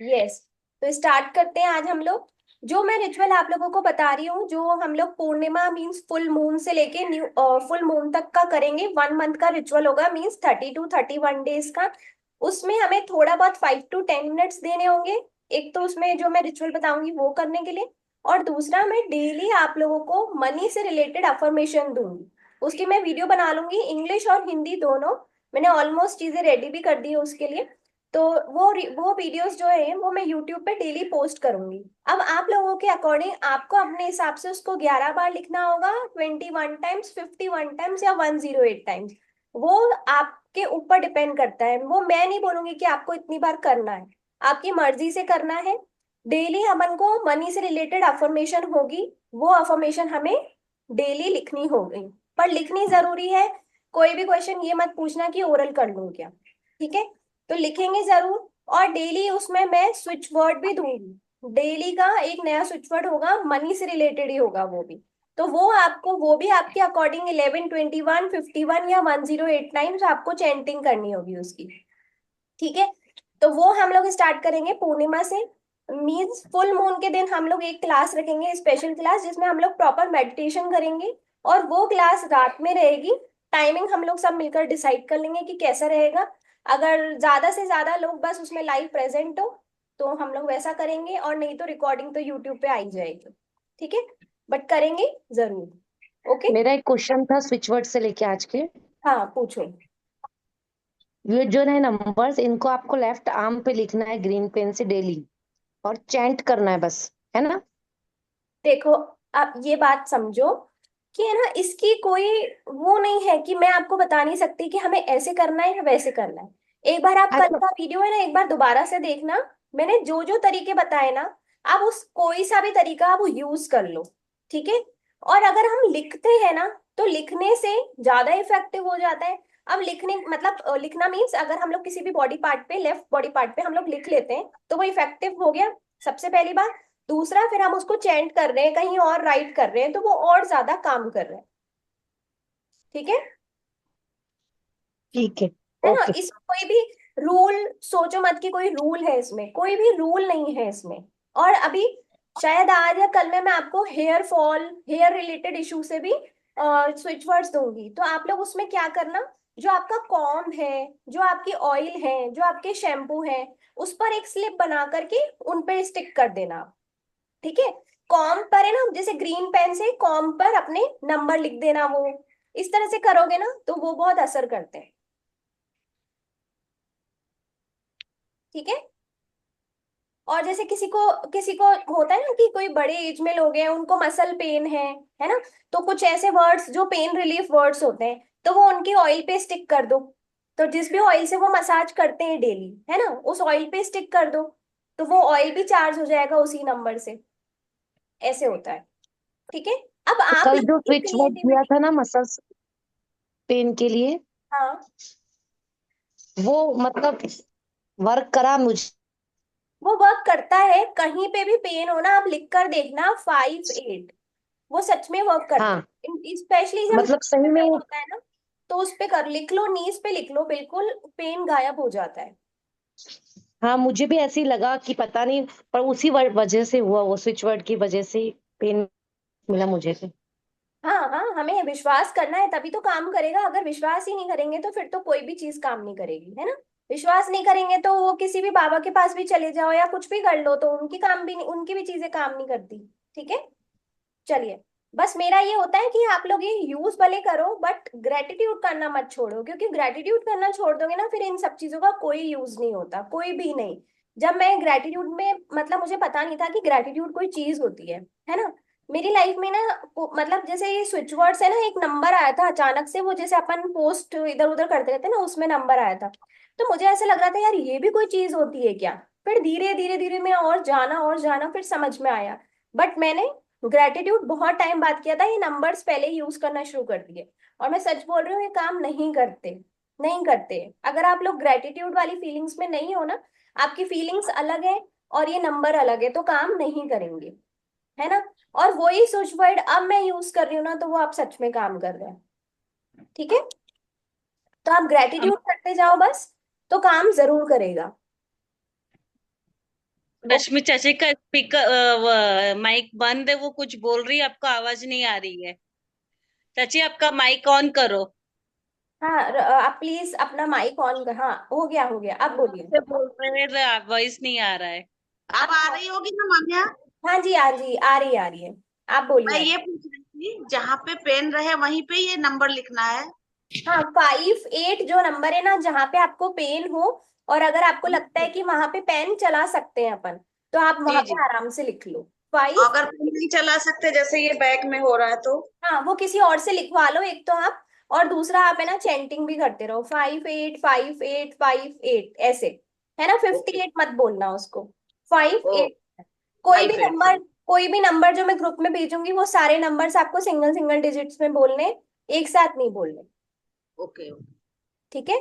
Yes. तो start करते हैं आज हम लोग। जो मैं रिचुअल आप लोगों को बता रही हूँ, जो हम लोग पूर्णिमा मीन्स फुल मून से लेके न्यू फुल मून तक का करेंगे, 1 मंथ का रिचुअल होगा, मीन्स 30 to 31 डेज का। उसमें हमें थोड़ा बहुत 5 to 10 मिनट्स देने होंगे। एक तो उसमें जो मैं रिचुअल बताऊंगी वो करने के लिए, और दूसरा मैं डेली आप लोगों को मनी से रिलेटेड अफर्मेशन दूंगी। उसकी मैं वीडियो बना लूंगी, इंग्लिश और हिंदी दोनों। मैंने ऑलमोस्ट चीजें रेडी भी कर दी है उसके लिए। तो वो वीडियोस जो है वो मैं यूट्यूब पे डेली पोस्ट करूंगी। अब आप लोगों के अकॉर्डिंग आपको अपने हिसाब से उसको 11 बार लिखना होगा, 21 टाइम्स, 51 टाइम्स या 108 टाइम्स। वो आपके ऊपर डिपेंड करता है। वो मैं नहीं बोलूंगी कि आपको इतनी बार करना है, आपकी मर्जी से करना है। डेली अपन को मनी से रिलेटेड अफर्मेशन होगी, वो अफर्मेशन हमें डेली लिखनी होगी। पर लिखनी जरूरी है। कोई भी क्वेश्चन ये मत पूछना कि ओरल कर लूं क्या। ठीक है। तो लिखेंगे जरूर। और डेली उसमें मैं स्विच वर्ड भी दूंगी। डेली का एक नया स्विच वर्ड होगा, मनी से रिलेटेड ही होगा वो भी। तो वो आपको, वो भी आपके अकॉर्डिंग 11, 21, 51 या 108 टाइम्स आपको चैंटिंग करनी होगी उसकी। ठीक है। तो वो हम लोग स्टार्ट करेंगे पूर्णिमा से। मीन्स फुल मून के दिन हम लोग एक क्लास रखेंगे, स्पेशल क्लास, जिसमें हम लोग प्रॉपर मेडिटेशन करेंगे। और वो क्लास रात में रहेगी। टाइमिंग हम लोग सब मिलकर डिसाइड कर लेंगे कि कैसा रहेगा। अगर ज्यादा से ज्यादा लोग बस उसमें लाइव प्रेजेंट हो तो हम लोग वैसा करेंगे, और नहीं तो रिकॉर्डिंग तो यूट्यूब पे आई जाएगी। ठीक है। बट करेंगे जरूर। ओके। मेरा एक क्वेश्चन था स्विच वर्ड से लेके आज के। हाँ पूछो। ये जो है नंबर्स, इनको आपको लेफ्ट आर्म पे लिखना है ग्रीन पेन से डेली, और चैंट करना है बस, है ना? देखो, आप ये बात समझो कि है ना, इसकी कोई वो नहीं है कि मैं आपको बता नहीं सकती कि हमें ऐसे करना है या वैसे करना है। एक बार आप कल अच्छा। का वीडियो है ना, एक बार दोबारा से देखना। मैंने जो जो तरीके बताए ना, आप उस कोई सा भी तरीका आप यूज कर लो। ठीक है। और अगर हम लिखते हैं ना, तो लिखने से ज्यादा इफेक्टिव हो जाता है। अब लिखने मतलब लिखना मीन्स अगर हम लोग किसी भी बॉडी पार्ट पे, लेफ्ट बॉडी पार्ट पे हम लोग लिख लेते हैं तो वो इफेक्टिव हो गया, सबसे पहली बात। दूसरा, फिर हम उसको चेंट कर रहे हैं, कहीं और राइट कर रहे हैं, तो वो और ज्यादा काम कर रहे हैं। ठीक है। ठीक है। है ना, ओके। इसमें कोई भी रूल सोचो मत कि कोई रूल है, इसमें कोई भी रूल नहीं है इसमें। और अभी शायद आज या कल में मैं आपको hair fall, hair related issue से भी स्विच वर्ड्स दूंगी। तो आप लोग उसमें क्या करना, जो आपका कॉम्ब है, जो आपकी ऑयल है, जो आपके शैम्पू है, उस पर एक स्लिप बना करके उन पे स्टिक कर देना आप। ठीक है। कॉम पर है ना, जैसे ग्रीन पेन से कॉम पर अपने नंबर लिख देना। वो इस तरह से करोगे ना तो वो बहुत असर करते हैं। ठीक है। और जैसे किसी को होता है ना कि कोई बड़े एज में लोग हैं, उनको मसल पेन है ना, तो कुछ ऐसे वर्ड्स जो पेन रिलीफ वर्ड्स होते हैं, तो वो उनकी ऑयल पे स्टिक कर दो। तो जिस भी ऑयल से वो मसाज करते हैं डेली, है ना, उस ऑयल पे स्टिक कर दो। तो वो ऑयल भी चार्ज हो जाएगा उसी नंबर से। ऐसे होता है। ठीक है। अब तो आप कल जो लोग की स्विच वर्ड दिया क्रिएटिविटी। था ना मसल्स पेन के लिए, हाँ, वो मतलब वर्क करा मुझे? वो वर्क करता है। कहीं पे भी पेन हो ना, आप लिख कर देखना 5-8। वो सच में वर्क करता हाँ, है, स्पेशली जब मतलब नीज सही में में पेन वो। होता है ना। तो उस पे कर लिख लो, नीज पे लिख लो, बिल्कुल पेन गायब हो जाता है। हाँ, मुझे भी ऐसे ही लगा कि पता नहीं, पर उसी वजह से हुआ, वो स्विच वर्ड की वजह से पेन मिला मुझे भी। हाँ हाँ, हमें विश्वास करना है तभी तो काम करेगा। अगर विश्वास ही नहीं करेंगे तो फिर तो कोई भी चीज काम नहीं करेगी, है ना। विश्वास नहीं करेंगे तो वो किसी भी बाबा के पास भी चले जाओ या कुछ भी कर लो तो उनकी काम भी नहीं, उनकी भी चीजें काम नहीं करती। ठीक है। चलिए। बस मेरा ये होता है कि आप लोग ये यूज भले करो, बट ग्रेटिट्यूड करना मत छोड़ो, क्योंकि ग्रेटिट्यूड करना छोड़ दोगे ना, फिर इन सब चीजों का कोई यूज नहीं होता, कोई भी नहीं। जब मैं ग्रेटिट्यूड में, मतलब मुझे पता नहीं था कि ग्रेटिट्यूड कोई चीज होती है ना। मेरी लाइफ में ना, मतलब जैसे ये स्विच वर्ड्स है ना, एक नंबर आया था अचानक से, वो जैसे अपन पोस्ट इधर उधर करते रहते हैं ना, उसमें नंबर आया था। तो मुझे ऐसा लग रहा था यार ये भी कोई चीज होती है क्या। फिर धीरे धीरे धीरे मैं और जाना फिर समझ में आया। बट मैंने ग्रेटिट्यूड बहुत टाइम बाद किया था, ये नंबर्स पहले यूज करना शुरू कर दिए। और मैं सच बोल रही हूँ, ये काम नहीं करते। नहीं करते। अगर आप लोग ग्रेटिट्यूड वाली फीलिंग्स में नहीं हो ना, आपकी फीलिंग्स अलग है और ये नंबर अलग है, तो काम नहीं करेंगे। है ना। और वही स्विच वर्ड अब मैं यूज कर रही हूँ ना, तो वो आप सच में काम कर रहे हैं। ठीक है। तो आप ग्रेटिट्यूड करते जाओ बस, तो काम जरूर करेगा। रश्मि चाची का स्पीकर माइक बंद है, वो कुछ बोल रही है, आपको आवाज नहीं आ रही है। चाची आपका माइक ऑन करो। हाँ, आप प्लीज अपना माइक ऑन कर। हाँ, हो गया, आप जोर बोलिए। से बोल रहे हैं, वॉइस नहीं आ रहा है। अब आ आप, रही होगी ना मान्या? हाँ जी, हाँ जी, आ रही है। आप मैं बोलिए। ये पूछ रही थी, जहाँ पे पेन रहे वहीं पे ये नंबर लिखना है? हाँ, 5 8 जो नंबर है ना, जहाँ पे आपको पेन हो, और अगर आपको लगता है कि वहां पे पेन चला सकते हैं अपन, तो आप वहां जी पे जी। आराम से लिख लो। 5। अगर पेन नहीं चला सकते, जैसे ये बैक में हो रहा है तो? हाँ, वो किसी और से लिखवा लो एक तो आप, और दूसरा आप है ना चैंटिंग भी करते रहो, 5 8 5 8 5 8 ऐसे, है ना, ओके। 58 मत बोलना उसको, 5 8। ओ, कोई भी 5 8 नंबर, 5। कोई भी नंबर जो मैं ग्रुप में भेजूंगी वो सारे नंबर्स आपको सिंगल सिंगल डिजिट्स में बोलने, एक साथ नहीं बोलने। Okay okay. ठीक है।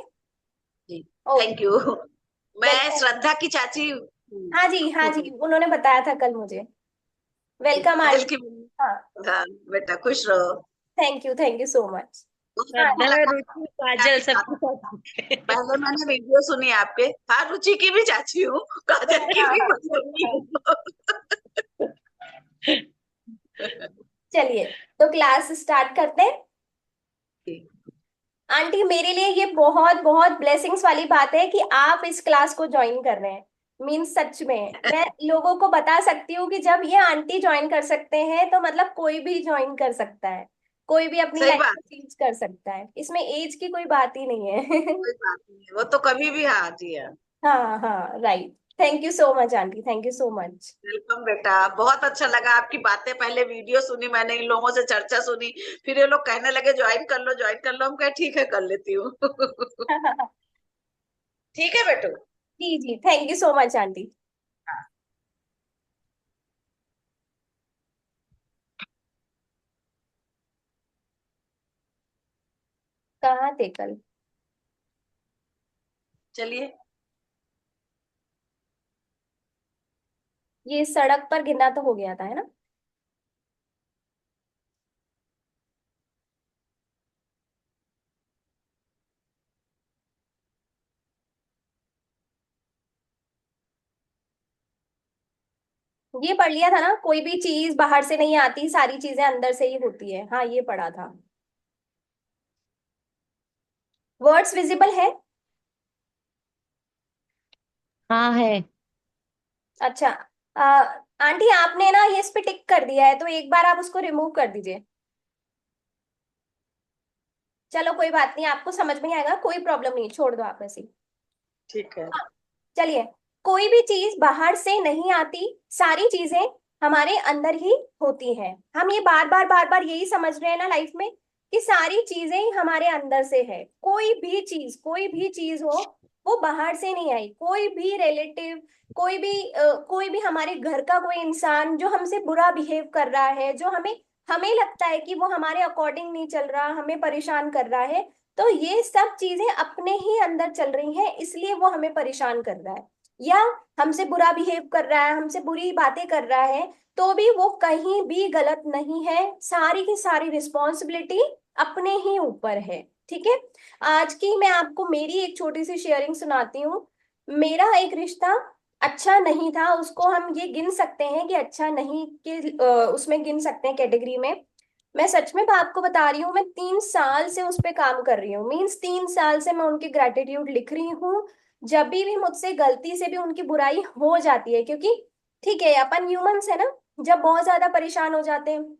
जी। ओके। Thank you. मैं वेलकम। श्रद्धा की चाची हूँ। हाँ जी, हाँ जी, उन्होंने बताया था कल मुझे। वेलकम काजल आंटी। की। हाँ, हाँ बेटा, खुश रहो। Thank you so much. बहुत हाँ श्रद्धा, अच्छा लगा रुचि, काजल आपकी बात। सबके साथ। पहले मैंने वीडियो सुनी आपके। हाँ, रुचि की भी चाची हूँ, काजल की हाँ भी हाँ मम्मी हाँ। हूँ। चलिए, तो क्लास स्टार्ट करते हैं। जी। आंटी, मेरे लिए ये बहुत बहुत ब्लेसिंग्स वाली बात है कि आप इस क्लास को ज्वाइन कर रहे हैं। मीन्स सच में मैं लोगों को बता सकती हूँ कि जब ये आंटी ज्वाइन कर सकते हैं तो मतलब कोई भी ज्वाइन कर सकता है, कोई भी अपनी सही लाइफ बात। को चेंज कर सकता है, इसमें एज की कोई बात ही नहीं है। कोई बात नहीं है, वो तो कभी भी। हाँ जी हाँ। हाँ हाँ, right. Thank you so much aunty, thank you so much. Welcome बेटा, बहुत अच्छा लगा आपकी बातें। पहले वीडियो सुनी मैंने, इन लोगों से चर्चा सुनी, फिर ये लोग कहने लगे ज्वाइन कर लो ज्वाइन कर लो। हम कहे ठीक है, कर लेती हूँ। ठीक है बेटू। जी जी, thank you so much aunty. कहाँ थे कल? चलिए। ये सड़क पर गिरना तो हो गया था, है ना? ये पढ़ लिया था ना, कोई भी चीज बाहर से नहीं आती, सारी चीजें अंदर से ही होती है। हाँ, ये पढ़ा था। वर्ड्स विजिबल है? हाँ है। अच्छा। आ, आंटी, आपने ना ये इस पे टिक कर दिया है, तो एक बार आप उसको रिमूव कर दीजिए। चलो कोई बात नहीं, आपको समझ में नहीं आएगा, कोई प्रॉब्लम नहीं, छोड़ दो आप ऐसे ही। ठीक है। हाँ, चलिए। कोई भी चीज बाहर से नहीं आती, सारी चीजें हमारे अंदर ही होती हैं। हम ये बार बार यही समझ रहे हैं ना लाइफ में, कि सारी चीजें ही हमारे अंदर से है। कोई भी चीज हो, वो बाहर से नहीं आई। कोई भी रिलेटिव, कोई भी हमारे घर का कोई इंसान जो हमसे बुरा बिहेव कर रहा है, जो हमें हमें लगता है कि वो हमारे अकॉर्डिंग नहीं चल रहा, हमें परेशान कर रहा है, तो ये सब चीजें अपने ही अंदर चल रही हैं, इसलिए वो हमें परेशान कर रहा है। या हमसे बुरा बिहेव कर रहा है, हमसे बुरी बातें कर रहा है, तो भी वो कहीं भी गलत नहीं है। सारी की सारी रिस्पॉन्सिबिलिटी अपने ही ऊपर है। ठीक है। आज की मैं आपको मेरी एक छोटी सी शेयरिंग सुनाती हूँ। मेरा एक रिश्ता अच्छा नहीं था, उसको हम ये गिन सकते हैं कि अच्छा नहीं, कि उसमें गिन सकते हैं कैटेगरी में। मैं सच में आपको बता रही हूँ, मैं 3 साल से उस पे काम कर रही हूँ। मीन्स 3 साल से मैं उनकी ग्रेटिट्यूड लिख रही हूँ। जब भी मुझसे गलती से भी उनकी बुराई हो जाती है, क्योंकि ठीक है, अपन ह्यूमंस है ना, जब बहुत ज्यादा परेशान हो जाते हैं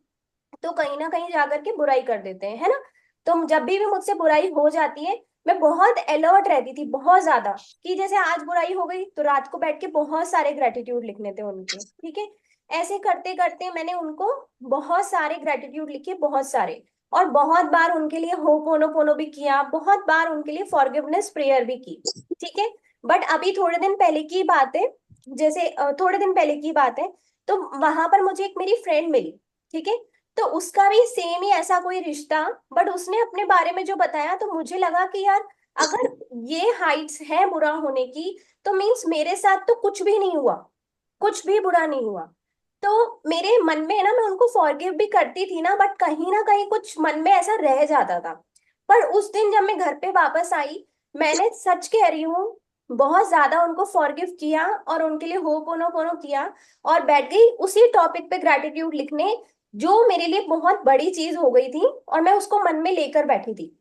तो कहीं ना कहीं जाकर के बुराई कर देते हैं, है ना। तो जब भी मुझसे बुराई हो जाती है, मैं बहुत अलर्ट रहती थी, बहुत ज्यादा, कि जैसे आज बुराई हो गई तो रात को बैठ के बहुत सारे ग्रेटिट्यूड लिखने थे उनके। ठीक है। ऐसे करते करते मैंने उनको बहुत सारे ग्रेटिट्यूड लिखे, बहुत सारे, और बहुत बार उनके लिए होपोनोपोनो भी किया, बहुत बार उनके लिए फॉरगिवनेस प्रेयर भी की। ठीक है। बट अभी थोड़े दिन पहले की बात है, जैसे थोड़े दिन पहले की बात है, तो वहां पर मुझे एक मेरी फ्रेंड मिली। ठीक है। तो उसका भी सेम ही ऐसा कोई रिश्ता, बट उसने अपने बारे में जो बताया, तो मुझे लगा कि यार, अगर ये हाइट्स है बुरा होने की, तो मीन्स मेरे साथ तो कुछ भी नहीं हुआ, कुछ भी बुरा नहीं हुआ। तो मेरे मन में ना, मैं उनको फॉरगिव भी करती थी ना कहीं कुछ मन में ऐसा रह जाता था। पर उस दिन जब मैं घर पे वापस आई, मैंने सच कह रही हूँ, बहुत ज्यादा उनको फॉरगिव किया और उनके लिए होपोनोपोनो किया और बैठ गई उसी टॉपिक पे ग्रेटिट्यूड लिखने, जो मेरे लिए बहुत बड़ी चीज हो गई थी और मैं उसको मन में लेकर बैठी थी।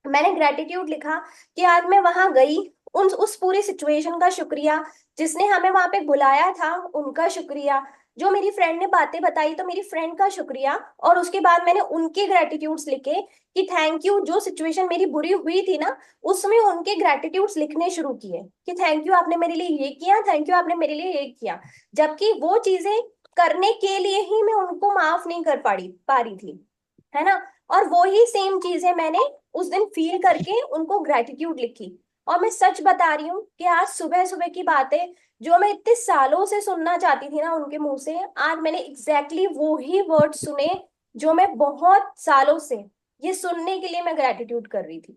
मैंने ग्रेटिट्यूड लिखा कि आज मैं वहां गई, उस पूरी सिचुएशन का शुक्रिया, जिसने हमें वहां पे बुलाया था उनका शुक्रिया, जो मेरी फ्रेंड ने बातें बताई तो मेरी फ्रेंड का शुक्रिया, और उसके बाद मैंने उनके ग्रेटिट्यूड्स लिखे कि थैंक यू, जो सिचुएशन मेरी बुरी हुई थी ना उसमें उनके ग्रेटिट्यूड्स लिखने शुरू किए कि थैंक यू आपने मेरे लिए ये किया, थैंक यू आपने मेरे लिए ये किया, जबकि वो चीजें करने के लिए ही मैं उनको माफ नहीं कर पा रही थी, है ना। और वो ही सेम चीजें मैंने उस दिन फील करके उनको ग्रेटिट्यूड लिखी। और मैं सच बता रही हूँ कि आज सुबह सुबह की बातें जो मैं इतने सालों से सुनना चाहती थी ना उनके मुंह से, आज मैंने एग्जैक्टली वो ही वर्ड सुने जो मैं बहुत सालों से ये सुनने के लिए मैं ग्रेटिट्यूड कर रही थी।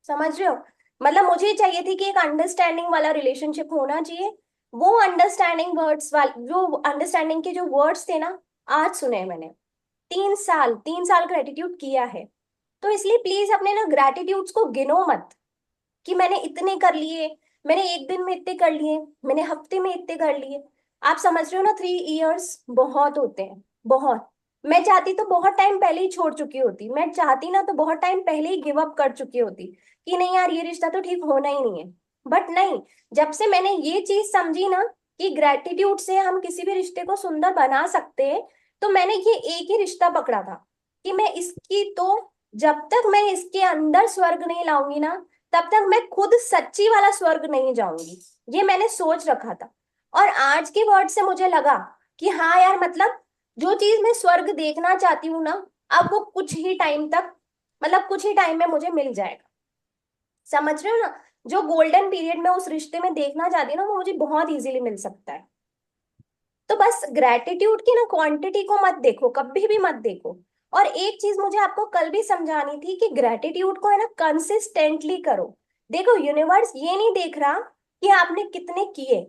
समझ रहे हो? मतलब मुझे चाहिए थी कि एक अंडरस्टैंडिंग वाला रिलेशनशिप होना चाहिए, वो अंडरस्टैंडिंग वर्ड्स वाले, जो अंडरस्टैंडिंग के जो वर्ड्स थे ना, आज सुने मैंने। 3 साल ग्रेटिट्यूड किया है। तो इसलिए प्लीज अपने ना ग्रेटिट्यूड्स को गिनो मत कि मैंने इतने कर लिए, मैंने एक दिन में इतने कर लिए, मैंने हफ्ते में इतने कर लिए। आप समझ रहे हो ना, 3 इयर्स बहुत होते हैं, बहुत। मैं चाहती तो बहुत टाइम पहले ही छोड़ चुकी होती, मैं चाहती ना तो बहुत टाइम पहले ही गिव अप कर चुकी होती कि नहीं यार ये रिश्ता तो ठीक होना ही नहीं है। बट नहीं, जब से मैंने ये चीज समझी ना कि ग्रेटिट्यूड से हम किसी भी रिश्ते को सुंदर बना सकते हैं, तो मैंने ये एक ही रिश्ता पकड़ा था कि मैं इसकी तो, जब तक मैं इसके अंदर स्वर्ग नहीं लाऊंगी ना तब तक मैं खुद सच्ची वाला स्वर्ग नहीं जाऊंगी। ये मैंने सोच रखा था। और आज के वर्ड से मुझे लगा कि हाँ यार, मतलब जो चीज मैं स्वर्ग देखना चाहती हूँ ना, अब वो कुछ ही टाइम तक, मतलब कुछ ही टाइम में मुझे मिल जाएगा। समझ रहे हो ना? जो गोल्डन पीरियड में उस रिश्ते में देखना चाहती हूँ ना, वो मुझे बहुत इजीली मिल सकता है। तो बस ग्रेटिट्यूड की ना क्वांटिटी को मत देखो, कभी भी मत देखो। और एक चीज मुझे आपको कल भी समझानी थी कि ग्रेटिट्यूड को है ना कंसिस्टेंटली करो। देखो, यूनिवर्स ये नहीं देख रहा कि आपने कितने किए,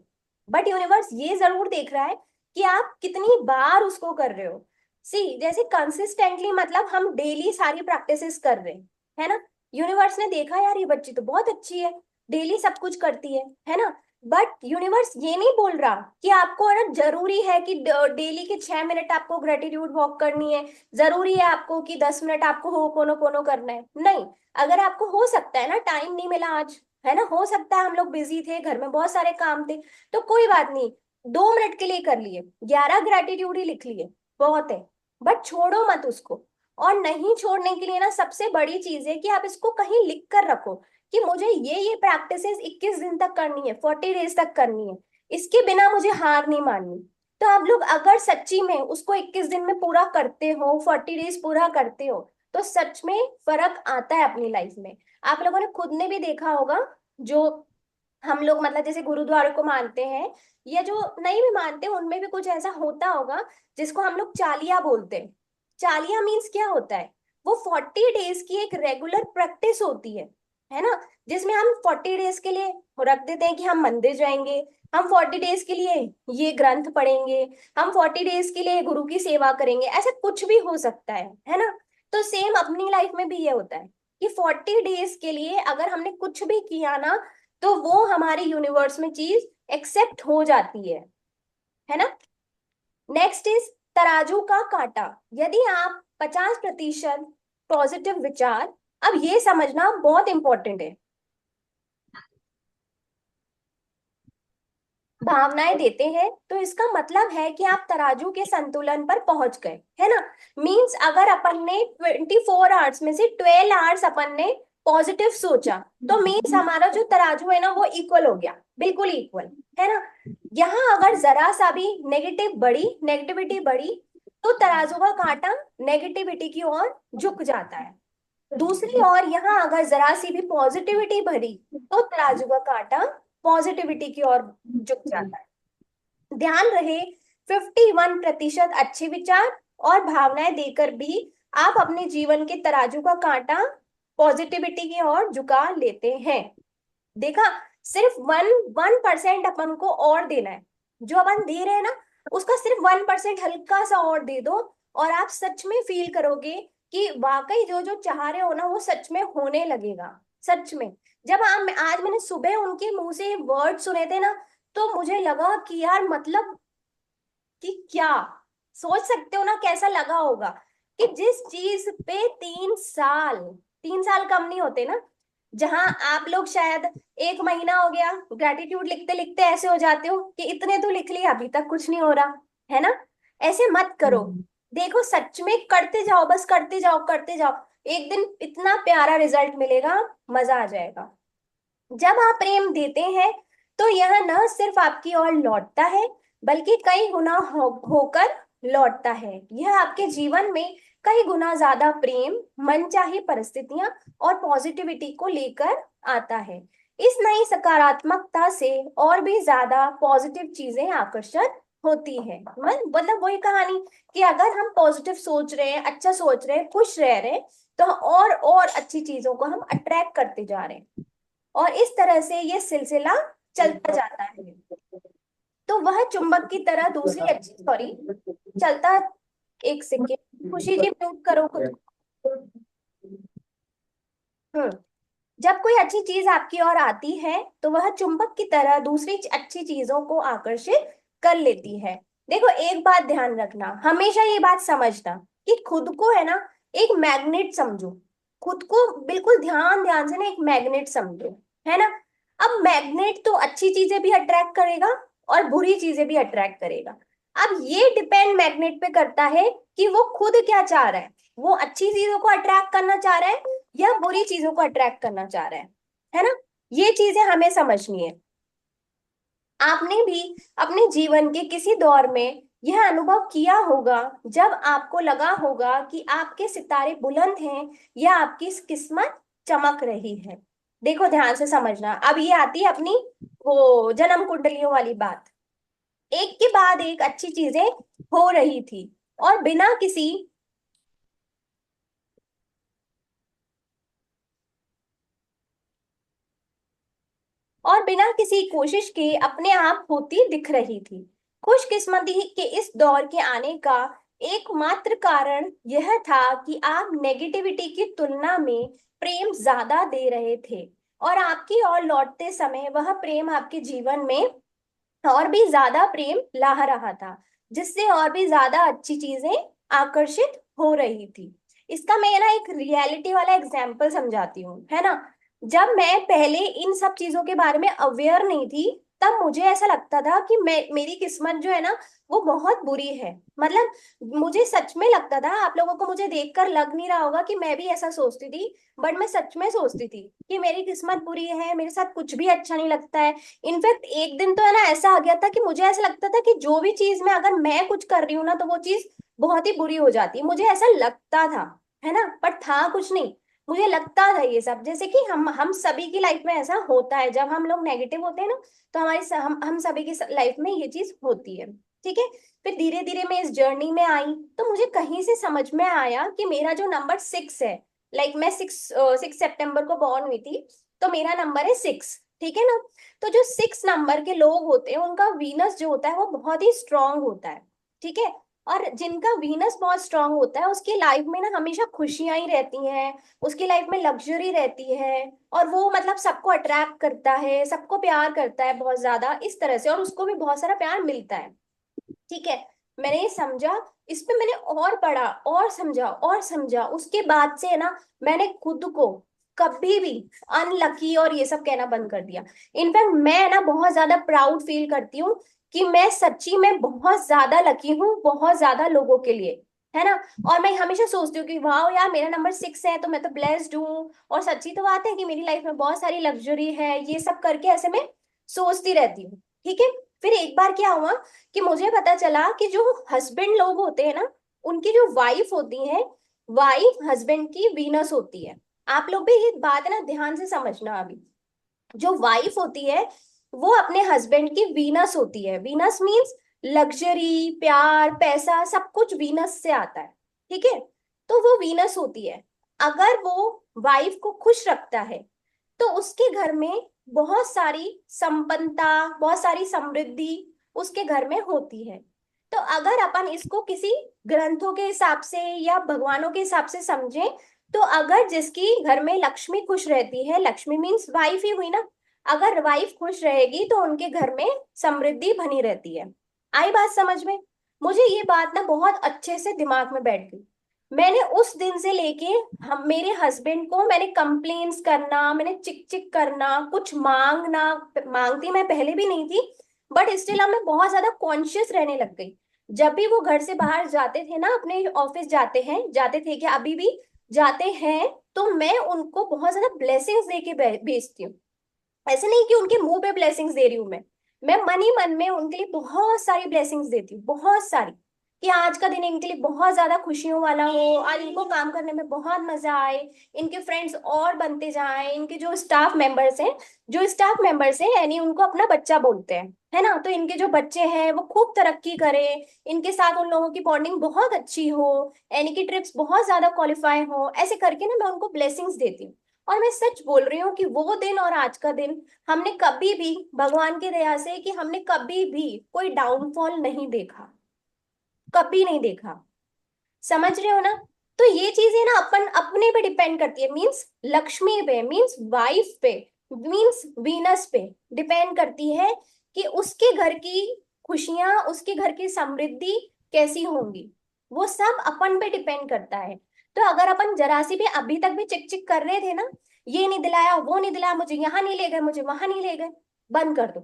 बट यूनिवर्स ये जरूर देख रहा है कि आप कितनी बार उसको कर रहे हो। सी, जैसे कंसिस्टेंटली मतलब हम डेली सारी प्रैक्टिसेस कर रहे हैं, है ना। यूनिवर्स ने देखा यार ये बच्ची तो बहुत अच्छी है, डेली सब कुछ करती है ना। बट यूनिवर्स ये नहीं बोल रहा कि आपको है ना जरूरी है कि डेली के 6 मिनट आपको ग्रेटिट्यूड वॉक करनी है, जरूरी है आपको कि 10 मिनट आपको हो कोनो कोनो करना है। नहीं, अगर आपको हो सकता है ना, टाइम नहीं मिला आज, है ना, हो सकता है हम लोग बिजी थे, घर में बहुत सारे काम थे, तो कोई बात नहीं, 2 मिनट के लिए कर लिए, 11 ग्रेटिट्यूड ही लिख लिए, बहुत है। बट छोड़ो मत उसको। और नहीं छोड़ने के लिए ना सबसे बड़ी चीज है कि आप इसको कहीं लिख कर रखो कि मुझे ये प्रैक्टिसेस 21 दिन तक करनी है, 40 डेज तक करनी है, इसके बिना मुझे हार नहीं माननी। तो आप लोग अगर सच्ची में उसको 21 दिन में पूरा करते हो, 40 डेज पूरा करते हो, तो सच में फर्क आता है अपनी लाइफ में। आप लोगों ने खुद ने भी देखा होगा, जो हम लोग मतलब जैसे गुरुद्वारे को मानते हैं, या जो नहीं भी मानते उनमें भी कुछ ऐसा होता होगा जिसको हम लोग चालिया बोलते हैं। चालिया मीन्स क्या होता है? वो 40 डेज की एक रेगुलर प्रैक्टिस होती है ना, जिसमें हम 40 डेज के लिए रख देते हैं कि हम मंदिर जाएंगे, हम 40 डेज के लिए ये ग्रंथ पढ़ेंगे, हम 40 डेज के लिए गुरु की सेवा करेंगे, ऐसा कुछ भी हो सकता है ना। तो सेम अपनी लाइफ में भी ये होता है कि 40 डेज के लिए अगर हमने कुछ भी किया ना, तो वो हमारे यूनिवर्स में चीज एक्सेप्ट हो जाती है ना। नेक्स्ट इज तराजू का कांटा। यदि आप 50% पॉजिटिव विचार, अब ये समझना बहुत इंपॉर्टेंट है, भावनाएं देते हैं, तो इसका मतलब है कि आप तराजू के संतुलन पर पहुंच गए, है ना। मींस अगर अपन ने 24 आवर्स में से 12 आवर्स अपन ने पॉजिटिव सोचा, तो मींस हमारा जो तराजू है ना वो इक्वल हो गया, बिल्कुल इक्वल, है ना। यहाँ अगर जरा सा भी नेगेटिविटी बढ़ी, तो तराजू का कांटा नेगेटिविटी की ओर झुक जाता है। दूसरी ओर यहाँ अगर जरा सी भी पॉजिटिविटी भरी, तो तराजू का कांटा पॉजिटिविटी की ओर झुक जाता है। ध्यान रहे, 51% अच्छे विचार और भावनाएं देकर भी आप अपने जीवन के तराजू का कांटा पॉजिटिविटी की ओर झुका लेते हैं। देखा, सिर्फ 1% अपन को और देना है, जो अपन दे रहे हैं ना उसका सिर्फ 1% हल्का सा और दे दो, और आप सच में फील करोगे कि वाकई जो जो चाह रहे हो ना वो सच में होने लगेगा, सच में। जब आज मैंने सुबह उनके मुंह से वर्ड सुने थे ना, तो मुझे लगा कि यार मतलब कि क्या, सोच सकते हो ना कैसा लगा होगा कि जिस चीज पे 3 साल, 3 साल कम नहीं होते ना, जहां आप लोग शायद 1 महीना हो गया ग्रेटिट्यूड लिखते लिखते ऐसे हो जाते हो कि इतने तो लिख लिए अभी तक कुछ नहीं हो रहा, है ना। ऐसे मत करो। देखो सच में करते जाओ, बस करते जाओ करते जाओ, एक दिन इतना प्यारा रिजल्ट मिलेगा, मजा आ जाएगा। जब आप प्रेम देते हैं तो यह न सिर्फ आपकी ओर लौटता है, बल्कि कई गुना होकर लौटता है। यह आपके जीवन में कई गुना ज्यादा प्रेम, मनचाही परिस्थितियां और पॉजिटिविटी को लेकर आता है। इस नई सकारात्मकता से और भी ज्यादा पॉजिटिव चीजें आकर्षित होती है। मतलब वही कहानी कि अगर हम पॉजिटिव सोच रहे हैं, अच्छा सोच रहे हैं, खुश रह रहे हैं, तो और अच्छी चीजों को हम अट्रैक्ट करते जा रहे हैं, और इस तरह से ये सिलसिला चलता जाता है। तो वह चुंबक की तरह दूसरी अच्छी, सॉरी, चलता, एक सेकेंड, खुशी जी म्यूट करो खुद को। हम्म। जब कोई अच्छी चीज आपकी ओर आती है तो वह चुंबक की तरह दूसरी अच्छी चीजों को आकर्षित कर लेती है। देखो एक बात ध्यान रखना, हमेशा ये बात समझना कि खुद को है ना एक मैग्नेट समझो। खुद को बिल्कुल ध्यान ध्यान से ना एक मैग्नेट समझो, है ना। अब मैग्नेट तो अच्छी चीजें भी अट्रैक्ट करेगा और बुरी चीजें भी अट्रैक्ट करेगा। अब ये डिपेंड मैग्नेट पे करता है कि वो खुद क्या चाह रहा है, वो अच्छी चीजों को अट्रैक्ट करना चाह रहा है या बुरी चीजों को अट्रैक्ट करना चाह रहा है ना। ये चीजें हमें समझनी है। आपने भी अपने जीवन के किसी दौर में यह अनुभव किया होगा जब आपको लगा होगा कि आपके सितारे बुलंद हैं या आपकी किस्मत चमक रही है। देखो ध्यान से समझना, अब ये आती है अपनी वो जन्म कुंडलियों वाली बात। एक के बाद एक अच्छी चीजें हो रही थी, और बिना किसी कोशिश के अपने आप होती दिख रही थी। खुशकिस्मती के इस दौर के आने का एकमात्र कारण यह था कि आप नेगेटिविटी की तुलना में प्रेम ज्यादा दे रहे थे, और आपकी ओर लौटते समय वह प्रेम आपके जीवन में और भी ज्यादा प्रेम ला रहा था, जिससे और भी ज्यादा अच्छी चीजें आकर्षित हो रही थी। इसका मैं ना एक रियलिटी वाला एग्जाम्पल समझाती हूँ, है ना। जब मैं पहले इन सब चीजों के बारे में अवेयर नहीं थी, तब मुझे ऐसा लगता था कि मेरी किस्मत जो है ना वो बहुत बुरी है। मतलब मुझे सच में लगता था, आप लोगों को मुझे देखकर लग नहीं रहा होगा कि मैं भी ऐसा सोचती थी, बट मैं सच में सोचती थी कि मेरी किस्मत बुरी है, मेरे साथ कुछ भी अच्छा नहीं लगता है। इनफैक्ट एक दिन तो है ना ऐसा आ गया था कि मुझे ऐसा लगता था कि जो भी चीज में अगर मैं कुछ कर रही हूँ ना तो वो चीज बहुत ही बुरी हो जाती है, मुझे ऐसा लगता था, है ना, पर था कुछ नहीं। मुझे लगता था ये सब, जैसे कि हम सभी की लाइफ में ऐसा होता है, जब हम लोग नेगेटिव होते हैं ना तो हम सभी की लाइफ में ये चीज होती है। ठीक है। फिर धीरे धीरे मैं इस जर्नी में आई तो मुझे कहीं से समझ में आया कि मेरा जो नंबर 6 है, लाइक मैं 6 सितंबर को बॉर्न हुई थी, तो मेरा नंबर है 6। ठीक है ना। तो जो 6 नंबर के लोग होते हैं उनका वीनस जो होता है वो बहुत ही स्ट्रांग होता है। ठीक है। और जिनका वीनस बहुत स्ट्रांग होता है उसकी लाइफ में ना हमेशा खुशियां ही रहती हैं, उसकी लाइफ में लग्जरी रहती है, और वो मतलब सबको अट्रैक्ट करता है, सबको प्यार करता है बहुत ज्यादा इस तरह से, और उसको भी बहुत सारा प्यार मिलता है। ठीक है। मैंने ये समझा, इस पे मैंने और पढ़ा और समझा और समझा, उसके बाद से है ना मैंने खुद को कभी भी अनलकी और ये सब कहना बंद कर दिया। इनफैक्ट मैं ना बहुत ज्यादा प्राउड फील करती हूँ कि मैं सच्ची में बहुत ज्यादा लकी हूँ बहुत ज्यादा लोगों के लिए, है ना। और मैं हमेशा सोचती हूँ कि वाह यार मेरा नंबर 6 है तो मैं तो ब्लेस्ड हूँ, और सच्ची तो बात है कि मेरी लाइफ में बहुत सारी लग्जरी है, ये सब करके ऐसे में सोचती रहती हूँ। ठीक है। फिर एक बार क्या हुआ कि मुझे पता चला कि जो हस्बैंड लोग होते हैं ना उनकी जो वाइफ होती है, वाइफ हस्बैंड की वीनस होती है। आप लोग भी ये बात है ना ध्यान से समझना। अभी जो वाइफ होती है वो अपने हस्बैंड की वीनस होती है। वीनस मीन्स लग्जरी, प्यार, पैसा, सब कुछ वीनस से आता है। ठीक है। तो वो वीनस होती है। अगर वो वाइफ को खुश रखता है तो उसके घर में बहुत सारी संपन्नता, बहुत सारी समृद्धि उसके घर में होती है। तो अगर अपन इसको किसी ग्रंथों के हिसाब से या भगवानों के हिसाब से समझें तो अगर जिसकी घर में लक्ष्मी खुश रहती है, लक्ष्मी मीन्स वाइफ ही हुई ना, अगर वाइफ खुश रहेगी तो उनके घर में समृद्धि बनी रहती है। आई बात समझ में? मुझे ये बात ना बहुत अच्छे से दिमाग में बैठ गई। मैंने उस दिन से लेके हम मेरे हस्बैंड को मैंने कंप्लेन्स करना, मैंने चिक चिक करना, कुछ मांगना, मांगती मैं पहले भी नहीं थी, बट स्टिल अब मैं बहुत ज्यादा कॉन्शियस रहने लग गई। जब भी वो घर से बाहर जाते थे ना, अपने ऑफिस जाते हैं, जाते थे क्या अभी भी जाते हैं, तो मैं उनको बहुत ज्यादा ब्लेसिंग्स दे के भेजती हूँ। ऐसे नहीं कि उनके मुंह पे ब्लेसिंग्स दे रही हूँ मैं मन ही मन में उनके लिए बहुत सारी ब्लेसिंग्स देती हूँ, बहुत सारी, कि आज का दिन इनके लिए बहुत ज्यादा खुशियों वाला हो, आज इनको काम करने में बहुत मजा आए, इनके फ्रेंड्स और बनते जाएं, इनके जो स्टाफ मेंबर्स हैं यानी उनको अपना बच्चा बोलते हैं, है ना, तो इनके जो बच्चे हैं वो खूब तरक्की करें, इनके साथ उन लोगों की बॉन्डिंग बहुत अच्छी हो, यानी कि ट्रिप्स बहुत ज्यादा क्वालिफाई हो, ऐसे करके ना मैं उनको ब्लेसिंग्स देती हूँ। और मैं सच बोल रही हूँ कि वो दिन और आज का दिन हमने कभी भी, भगवान की दया से, कि हमने कभी भी कोई डाउनफॉल नहीं देखा, कभी नहीं देखा। समझ रहे हो ना? तो ये चीजें ना अपन अपने पे डिपेंड करती है, मींस लक्ष्मी पे, मींस वाइफ पे, मींस वीनस पे डिपेंड करती है कि उसके घर की खुशियां, उसके घर की समृद्धि कैसी होंगी, वो सब अपन पे डिपेंड करता है। तो अगर अपन जरा सी भी अभी तक भी चिक चिक कर रहे थे ना, ये नहीं दिलाया, वो नहीं दिलाया, मुझे यहाँ नहीं ले गए, मुझे वहां नहीं ले गए, बंद कर दो,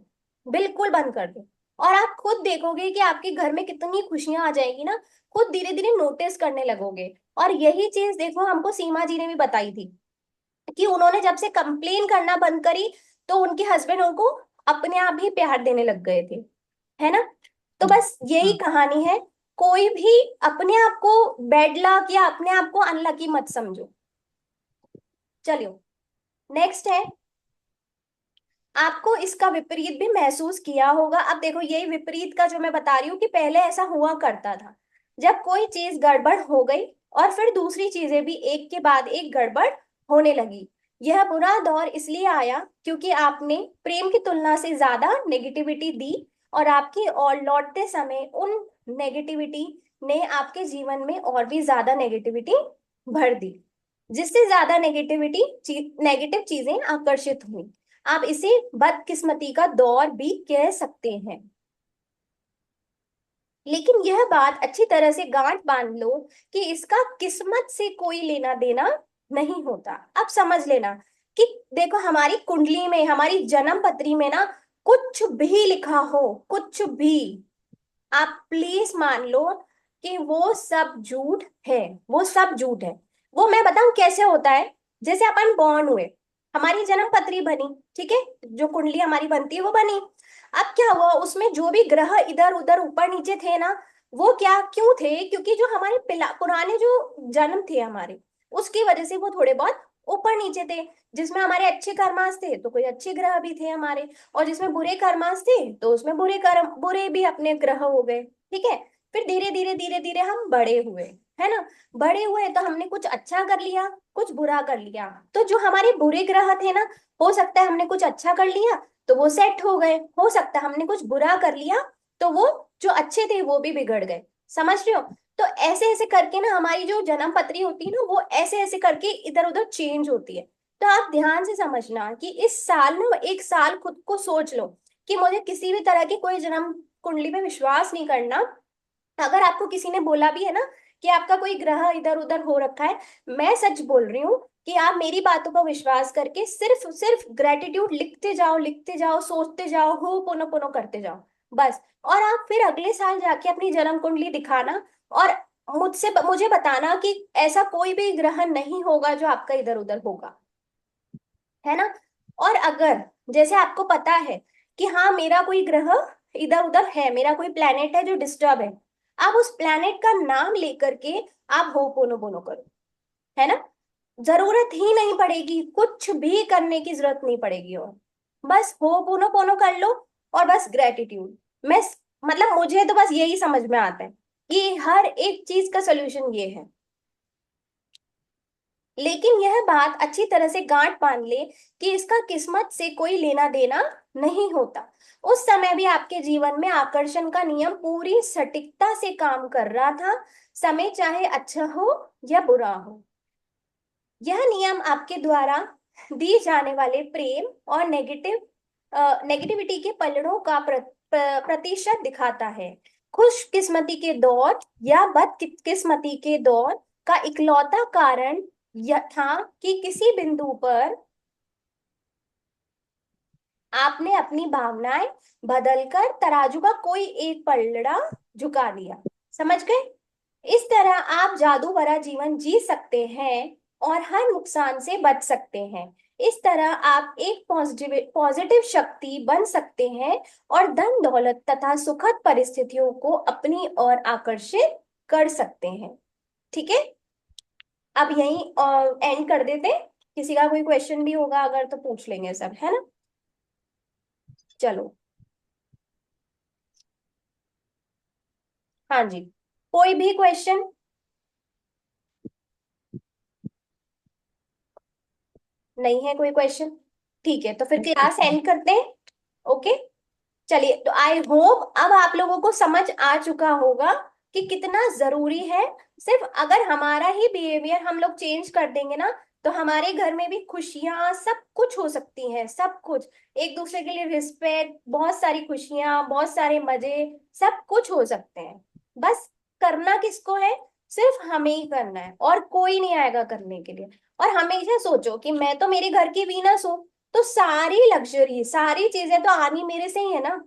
बिल्कुल बंद कर दो। और आप खुद देखोगे कि आपके घर में कितनी खुशियां आ जाएगी ना, खुद धीरे धीरे नोटिस करने लगोगे। और यही चीज देखो हमको सीमा जी ने भी बताई थी, कि उन्होंने जब से कंप्लेन करना बंद करी तो उनके हस्बैंड उनको अपने आप ही प्यार देने लग गए थे, है ना। तो बस यही हाँ। कहानी है। कोई भी अपने आप को बैड लक या अपने आप को अनलकी मत समझो। चलियो, नेक्स्ट है, आपको इसका विपरीत भी महसूस किया होगा। अब देखो यही विपरीत का जो मैं बता रही हूँ कि पहले ऐसा हुआ करता था, जब कोई चीज गड़बड़ हो गई और फिर दूसरी चीजें भी एक के बाद एक गड़बड़ होने लगी। यह बुरा दौर इसलिए आया क्योंकि आपने प्रेम की तुलना से ज्यादा नेगेटिविटी दी, और आपकी और लौटते समय उन नेगेटिविटी ने आपके जीवन में और भी ज्यादा नेगेटिविटी भर दी, जिससे ज्यादा नेगेटिव चीजें आकर्षित हुई। आप इसे बदकिस्मती का दौर भी कह सकते हैं। लेकिन यह बात अच्छी तरह से गांठ बांध लो कि इसका किस्मत से कोई लेना देना नहीं होता। अब समझ लेना कि देखो हमारी कुंडली में, हमारी जन्म पत्री में ना कुछ भी लिखा हो, कुछ भी, आप प्लीज मान लो कि वो सब झूठ है, वो सब झूठ है। वो मैं बताऊं कैसे होता है। जैसे अपन बॉर्न हुए, हमारी जन्म पत्री बनी, ठीक है, जो कुंडली हमारी बनती है वो बनी। अब क्या हुआ, उसमें जो भी ग्रह इधर उधर ऊपर नीचे थे ना, वो क्या क्यों थे, क्योंकि जो हमारे पुराने जो जन्म थे हमारे, उसकी वजह से वो थोड़े बहुत ऊपर नीचे थे। जिसमें हमारे अच्छे कर्मास थे तो कोई अच्छे ग्रह भी थे हमारे, और जिसमें बुरे कर्मास थे तो उसमें बुरे कर्म, बुरे भी अपने ग्रह हो गए, ठीक है। फिर धीरे धीरे हम बड़े हुए, है ना। बड़े हुए तो हमने कुछ अच्छा कर लिया, कुछ बुरा कर लिया, तो जो हमारे बुरे ग्रह थे ना, हो सकता है हमने कुछ अच्छा कर लिया तो वो सेट हो गए, हो सकता है हमने कुछ बुरा कर लिया तो वो जो अच्छे थे वो भी बिगड़ गए। समझ रहे हो? तो ऐसे ऐसे करके ना हमारी जो जन्म पत्री होती है ना, वो ऐसे ऐसे करके इधर उधर चेंज होती है। तो आप ध्यान से समझना कि इस साल ना एक साल खुद को सोच लो कि मुझे किसी भी तरह की कोई जन्म कुंडली पे विश्वास नहीं करना। अगर आपको किसी ने बोला भी है ना कि आपका कोई ग्रह इधर उधर हो रखा है, मैं सच बोल रही हूँ कि आप मेरी बातों पर विश्वास करके सिर्फ सिर्फ ग्रेटिट्यूड लिखते जाओ, लिखते जाओ, सोचते जाओ, हो पुनो पुनो करते जाओ, बस। और आप फिर अगले साल जाके अपनी जन्म कुंडली दिखाना, और मुझे बताना कि ऐसा कोई भी ग्रह नहीं होगा जो आपका इधर उधर होगा, है ना। और अगर जैसे आपको पता है कि हाँ मेरा कोई ग्रह इधर उधर है, मेरा कोई प्लेनेट है जो डिस्टर्ब है, आप उस प्लेनेट का नाम लेकर के आप हो पोनो बोनो करो, है ना। जरूरत ही नहीं पड़ेगी, कुछ भी करने की जरूरत नहीं पड़ेगी, और बस हो पोनो पोनो कर लो, और बस ग्रेटिट्यूड। मैं मतलब मुझे तो बस यही समझ में आता है कि हर एक चीज का सोल्यूशन ये है। लेकिन यह बात अच्छी तरह से गांठ बांध ले कि इसका किस्मत से कोई लेना देना नहीं होता। उस समय भी आपके जीवन में आकर्षण का नियम पूरी सटीकता से काम कर रहा था, समय चाहे अच्छा हो या बुरा हो। यह नियम आपके द्वारा दी जाने वाले प्रेम और नेगेटिविटी के पलड़ों का प्रतिशत दिखाता है। खुशकिस्मती के दौर या बदकिस्मती के दौर का इकलौता कारण यह था कि किसी बिंदु पर आपने अपनी भावनाएं बदलकर तराजू का कोई एक पलड़ा झुका दिया। समझ गए? इस तरह आप जादू भरा जीवन जी सकते हैं और हर नुकसान से बच सकते हैं। इस तरह आप एक पॉजिटिव पॉजिटिव शक्ति बन सकते हैं और धन दौलत तथा सुखद परिस्थितियों को अपनी ओर आकर्षित कर सकते हैं। ठीक है, अब यहीं एंड कर देते। किसी का कोई क्वेश्चन भी होगा अगर तो पूछ लेंगे सब, है ना? चलो, हाँ जी, कोई भी क्वेश्चन? नहीं है कोई क्वेश्चन? ठीक है, तो फिर क्लास एंड करते हैं। ओके, चलिए, तो आई होप अब आप लोगों को समझ आ चुका होगा कि कितना जरूरी है। सिर्फ अगर हमारा ही बिहेवियर हम लोग चेंज कर देंगे ना, तो हमारे घर में भी खुशियां सब कुछ हो सकती हैं, सब कुछ। एक दूसरे के लिए रिस्पेक्ट, बहुत सारी खुशियां, बहुत सारे मजे, सब कुछ हो सकते हैं। बस करना किसको है? सिर्फ हमें ही करना है, और कोई नहीं आएगा करने के लिए। और हमेशा सोचो कि मैं तो मेरे घर की वीनस हूँ, तो सारी लग्जरी, सारी चीजें तो आनी मेरे से ही है ना।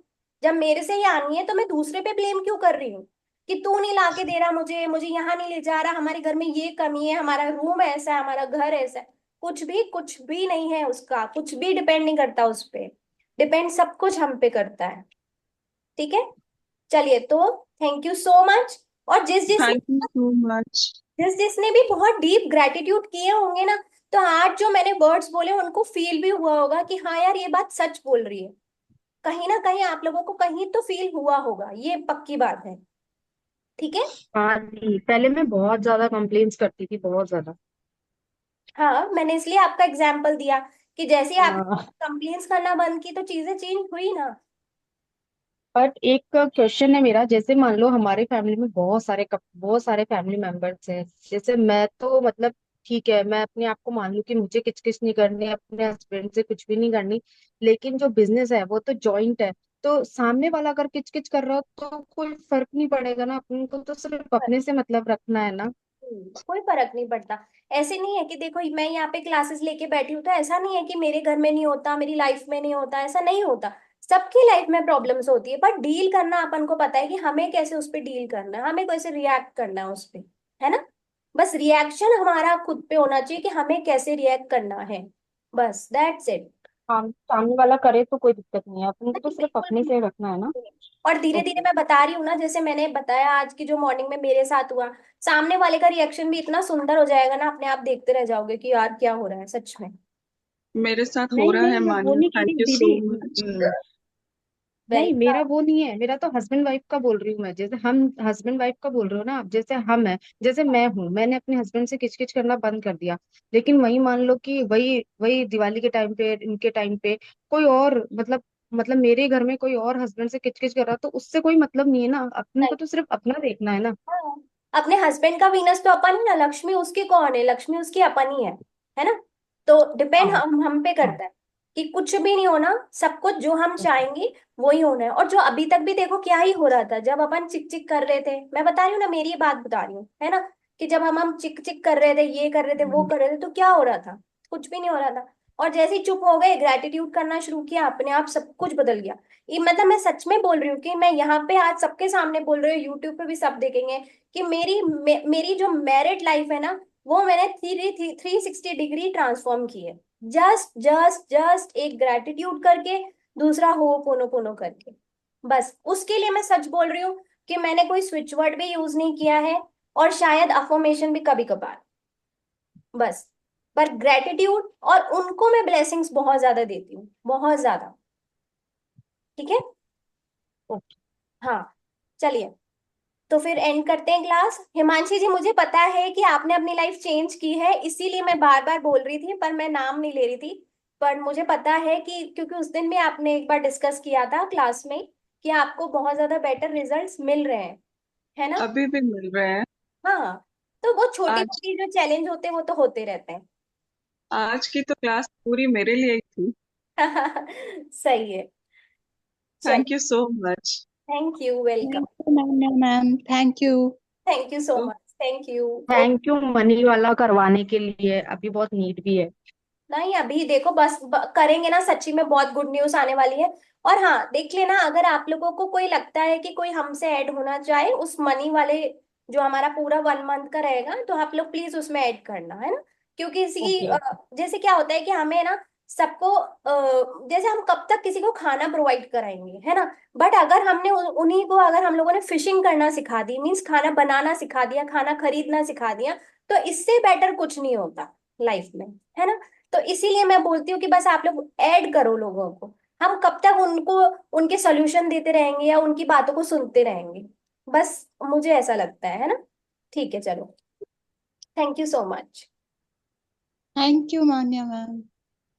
जब मेरे से ही आनी है तो मैं दूसरे पे ब्लेम क्यों कर रही हूँ कि तू नहीं लाके दे रहा मुझे, मुझे यहाँ नहीं ले जा रहा, हमारे घर में ये कमी है, हमारा रूम ऐसा है, हमारा घर ऐसा है। कुछ भी नहीं है उसका, कुछ भी डिपेंड नहीं करता उस पे। डिपेंड सब कुछ हम पे करता है। ठीक है, चलिए, तो थैंक यू सो मच। और थैंक यू सो मच। जिसने भी बहुत डीप ग्रेटिट्यूड किए होंगे ना, तो आज जो मैंने वर्ड्स बोले उनको फील भी हुआ होगा कि हाँ यार, ये बात सच बोल रही है। कहीं ना कहीं आप लोगों को कहीं तो फील हुआ होगा, ये पक्की बात है। ठीक है, हाँ जी, पहले मैं बहुत ज्यादा कंप्लेंट्स करती थी, बहुत ज्यादा। हाँ, मैंने इसलिए आपका एग्जाम्पल दिया कि जैसे ही आपने हाँ, कंप्लेंट्स करना बंद की तो चीजें चेंज हुई ना। बट एक क्वेश्चन है मेरा, जैसे मान लो हमारे फैमिली में बहुत सारे फैमिली मेंबर्स हैं। जैसे मैं तो मतलब ठीक है, मैं अपने आप को मान लूं कि मुझे किचकिच नहीं करनी, अपने हस्बैंड से कुछ भी नहीं करनी, लेकिन जो बिजनेस है वो तो जॉइंट है। तो सामने वाला अगर किचकिच कर रहा हो तो कोई फर्क नहीं पड़ेगा ना, अपन को तो सिर्फ अपने से मतलब रखना है ना। कोई फर्क नहीं पड़ता। ऐसे नहीं है कि देखो मैं यहाँ पे क्लासेस लेके बैठी हूँ तो ऐसा नहीं है कि मेरे घर में नहीं होता, मेरी लाइफ में नहीं होता, ऐसा नहीं होता। सबकी लाइफ में प्रॉब्लम्स होती है, पर डील करना अपन को पता है कि हमें कैसे उस पर डील करना है, हमें कैसे रिएक्ट करना है उस पे, है ना? बस रिएक्शन हमारा खुद पे होना चाहिए कि हमें कैसे रिएक्ट करना है। बस दैट्स इट। सामने वाला करे तो कोई दिक्कत नहीं है, अपन को तो सिर्फ बिल्कुल अपने भी से रखना है ना। नहीं। और धीरे धीरे ओके। मैं बता रही हूँ ना, जैसे मैंने बताया आज की जो मॉर्निंग में मेरे साथ हुआ, सामने वाले का रिएक्शन भी इतना सुंदर हो जाएगा ना, अपने आप देखते रह जाओगे कि यार क्या हो रहा है सच में। मेरे साथ हो नहीं रहा है नहीं, मैं वो मान्या, नहीं कह थैंक रही यू सो दीदी। मच। वेरी। नहीं, मेरा वो नहीं है, मेरा तो हस्बैंड वाइफ का बोल रही हूँ मैं। जैसे हम हस्बैंड वाइफ का बोल रहे हो ना आप, जैसे हम है, जैसे मैं हूँ, मैंने अपने हस्बैंड से किचकिच करना बंद कर दिया। लेकिन वही मान लो कि वही वही दिवाली के टाइम पे, इनके टाइम पे कोई और मतलब मेरे घर में कोई और हस्बैंड से किचकिच कर रहा, तो उससे कोई मतलब नहीं है ना, अपन को तो सिर्फ अपना देखना है ना। हाँ, अपने हस्बैंड का वीनस तो अपन ही ना, लक्ष्मी उसकी कौन है? लक्ष्मी उसकी अपन ही है ना? तो डिपेंड हाँ हम पे हाँ। करता है कि कुछ भी नहीं होना, सब कुछ जो हम चाहेंगे वो ही होना है। और जो अभी तक भी देखो क्या ही हो रहा था, जब अपन चिक चिक कर रहे थे, मैं बता रही हूँ ना, मेरी बात बता रही हूँ, है ना, कि जब हम चिक चिक कर रहे थे, ये कर रहे थे, वो कर रहे थे, तो क्या हो रहा था? कुछ भी नहीं हो रहा था। और जैसे ही चुप हो गए, ग्रेटिट्यूड करना शुरू किया, अपने आप सब कुछ बदल गया। ये मतलब मैं सच में बोल रही हूँ कि मैं यहाँ पे आज सबके सामने बोल रही हूँ, यूट्यूब पे भी सब देखेंगे कि मेरी जो मैरिड लाइफ है ना, वो मैंने 360 डिग्री ट्रांसफॉर्म की है। जस्ट एक ग्रेटिट्यूड करके, दूसरा हो पोनो पोनो करके। बस उसके लिए मैं सच बोल रही हूँ कि मैंने कोई स्विच वर्ड भी यूज नहीं किया है, और शायद अफर्मेशन भी कभी कभार, बस। पर ग्रेटिट्यूड और उनको मैं ब्लेसिंग्स बहुत ज्यादा देती हूँ, बहुत ज्यादा। ठीक है, ओके। हाँ, चलिए, तो फिर एंड करते हैं क्लास। हिमांशी जी, मुझे पता है कि आपने अपनी लाइफ चेंज की है, इसीलिए मैं बार बार बोल रही थी, पर मैं नाम नहीं ले रही थी। पर मुझे पता है कि क्योंकि उस दिन भी आपने एक बार डिस्कस किया था क्लास में कि आपको बहुत ज्यादा बेटर रिजल्ट्स मिल रहे हैं, है ना? अभी भी मिल रहे हैं। हाँ, तो वो छोटी आज मोटी जो चैलेंज होते हैं वो तो होते रहते हैं। आज की तो क्लास पूरी मेरे लिए ही थी। सही है। चलिए, thank you so much. Thank you, welcome. Thank you ma'am, thank you. Thank you so much, thank you. Thank you money वाला करवाने के लिए, अभी बहुत नीड भी है। नहीं, अभी देखो, बस करेंगे ना, सच्ची में बहुत गुड न्यूज आने वाली है। और हाँ, देख लेना, अगर आप लोगों को कोई लगता है कि कोई हमसे ऐड होना चाहे उस मनी वाले, जो हमारा पूरा 1 मंथ का रहेगा, तो आप लोग प्लीज उसमें ऐड करना, है ना। क्योंकि इसी ओके। जैसे क्या होता है कि हमें ना सबको जैसे हम कब तक किसी को खाना प्रोवाइड कराएंगे, है ना। बट अगर हमने उन्हीं को, अगर हम लोगों ने फिशिंग करना सिखा दी, मीन्स खाना बनाना सिखा दिया, खाना खरीदना सिखा दिया, तो इससे बेटर कुछ नहीं होता लाइफ में, है ना। तो इसीलिए मैं बोलती हूँ कि बस आप लोग ऐड करो लोगों को। हम कब तक उनको उनके सोल्यूशन देते रहेंगे या उनकी बातों को सुनते रहेंगे। बस मुझे ऐसा लगता है ना। ठीक है, चलो। Thank you so much. Thank you Manya ma'am.